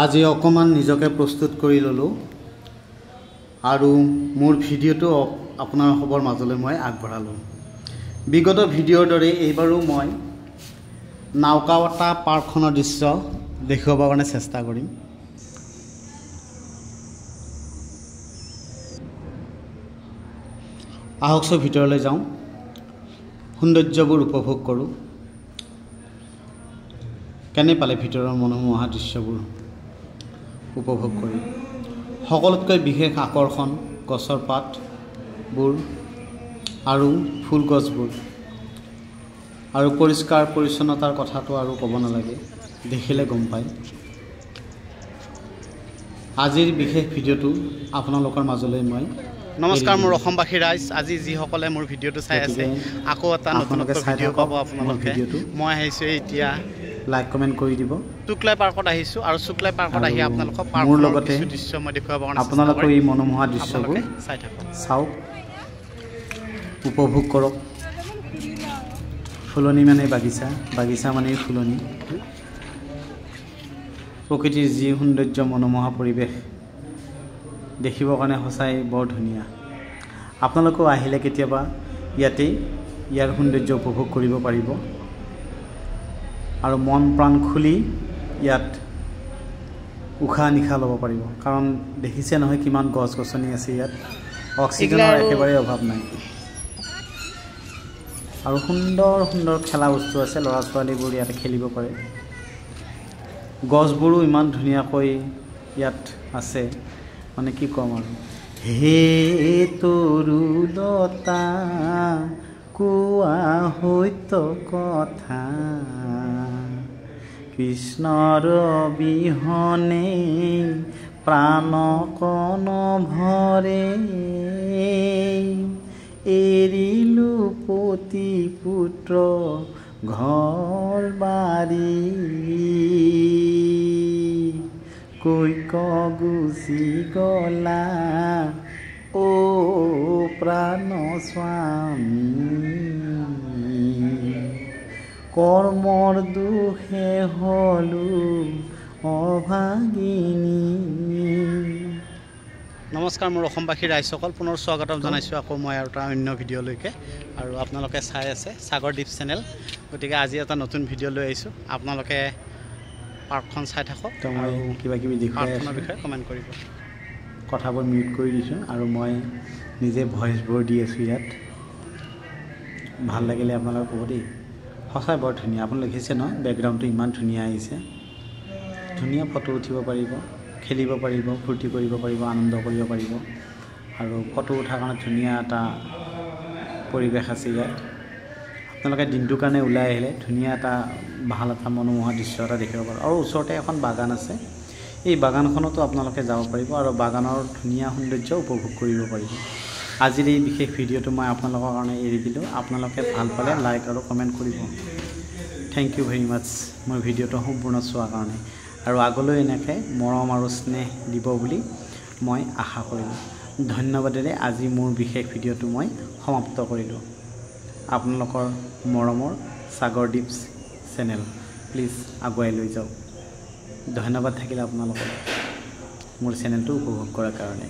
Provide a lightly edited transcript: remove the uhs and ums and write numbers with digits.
আজি অকমান নিজকে প্ৰস্তুত কৰি ললো আৰু মোৰ ভিডিওটো আপোনাৰ খবৰ মাজলৈ মই আগবঢ়ালো। বিগত ভিডিওৰ দৰে এইবাৰো মই নাওকাৱাটা পাৰ্কখনৰ দৃশ্য দেখুৱাবৰ কাৰণে চেষ্টা কৰিম। আহকচোন ভিতৰলৈ যাওঁ, সৌন্দৰ্যবোৰ উপভোগ কৰোঁ। কেনে পালে ভিতৰৰ মনোমোহা দৃশ্যবোৰ উপভোগ কৰি? সকলোতকৈ বিশেষ আকৰ্ষণ গছৰ পাতবোৰ আৰু ফুল গছবোৰ আৰু পৰিষ্কাৰ পৰিচ্ছন্নতাৰ কথাটো আৰু ক'ব নালাগে, দেখিলে গম পায়। আজিৰ বিশেষ ভিডিওটো আপোনালোকৰ মাজলৈ মই নমস্কাৰ। মোৰ অসমবাসী ৰাইজ, আজি যিসকলে মোৰ ভিডিওটো চাই আছে, আকৌ এটা নতুন ভিডিও পাব আপোনালোকে। মই আহিছোঁ এতিয়া লাইক কমেণ্ট কৰি দিব। চুকলাই পাৰ্কত আহিছোঁ আৰু চুকলাই পাৰ্কত আহি আপোনালোকক মোৰ লগতে দৃশ্য মই দেখুৱাবৰ কাৰণে আপোনালোকৰ এই মনোমোহা দৃশ্যবোৰ চাই থাকক, চাওক, উপভোগ কৰক। ফুলনি মানে বাগিচা, বাগিচা মানে ফুলনি। প্ৰকৃতিৰ যি সৌন্দৰ্য মনোমোহা পৰিৱেশ দেখিবৰ কাৰণে সঁচাই বৰ ধুনীয়া। আপোনালোকেও আহিলে কেতিয়াবা ইয়াতেই ইয়াৰ সৌন্দৰ্য উপভোগ কৰিব পাৰিব আৰু মন প্ৰাণ খুলি ইয়াত উশাহ নিশাহ ল'ব পাৰিব। কাৰণ দেখিছে নহয় কিমান গছ গছনি আছে ইয়াত, অক্সিজেনৰ একেবাৰে অভাৱ নাই। আৰু সুন্দৰ সুন্দৰ খেলা বস্তু আছে, ল'ৰা ছোৱালীবোৰ ইয়াতে খেলিব পাৰে। গছবোৰো ইমান ধুনীয়াকৈ ইয়াত আছে, মানে কি ক'ম আৰু। হে তৰুলতা কোৱা সত্য কথা, কৃষ্ণৰ বিহনে প্ৰাণ কণ ভৰে, এৰিলো পতি পুত্ৰ ঘৰ বাৰী, কৈক গুচি গলা অ প্ৰাণ স্বামী, কৰ্মৰ দুখে হলো অভাগিনী। নমস্কাৰ, মোৰ অসমবাসী ৰাইজসকল, পুনৰ স্বাগতম জনাইছোঁ আকৌ মই আৰু এটা অন্য ভিডিঅ'লৈকে। আৰু আপোনালোকে চাই আছে সাগৰদ্বীপ চেনেল, গতিকে আজি এটা নতুন ভিডিঅ' লৈ আহিছোঁ। আপোনালোকে পাৰ্কখন চাই থাকক আৰু কিবা কিবি পাৰ্কখনৰ বিষয়ে কমেণ্ট কৰিব। কথাবোৰ মিউট কৰি দিছোঁ আৰু মই নিজে ভইচবোৰ দি আছোঁ ইয়াত। ভাল লাগিলে আপোনালোকে ক'ব দেই, সঁচাই বৰ ধুনীয়া। আপোনালোকে দেখিছে ন, বেকগ্ৰাউণ্ডটো ইমান ধুনীয়া আহিছে। ধুনীয়া ফটো উঠিব পাৰিব, খেলিব পাৰিব, ফূৰ্তি কৰিব পাৰিব, আনন্দ কৰিব পাৰিব। আৰু ফটো উঠাৰ কাৰণে ধুনীয়া এটা পৰিৱেশ আছে ইয়াত। আপোনালোকে দিনটোৰ কাৰণে ওলাই আহিলে ধুনীয়া এটা ভাল এটা মনোমোহা দৃশ্য এটা দেখিব পাৰিব। আৰু ওচৰতে এখন বাগান আছে, এই বাগানখনতো আপোনালোকে যাব পাৰিব আৰু বাগানৰ ধুনীয়া সৌন্দৰ্য উপভোগ কৰিব পাৰিব। আজিৰ এই বিশেষ ভিডিঅ'টো মই আপোনালোকৰ কাৰণে এৰি দিলোঁ। আপোনালোকে ভাল পালে লাইক আৰু কমেণ্ট কৰিব। থেংক ইউ ভেৰি মাছ মোৰ ভিডিঅ'টো সম্পূৰ্ণ চোৱাৰ কাৰণে, আৰু আগলৈ এনেকৈ মৰম আৰু স্নেহ দিব বুলি মই আশা কৰিলোঁ। ধন্যবাদেৰে আজি মোৰ বিশেষ ভিডিঅ'টো মই সমাপ্ত কৰিলোঁ। আপোনালোকৰ মৰমৰ সাগৰদ্বীপ চেনেল প্লিজ আগুৱাই লৈ যাওক। ধন্যবাদ থাকিলে আপোনালোকৰ মোৰ চেনেলটো উপভোগ কৰাৰ কাৰণে।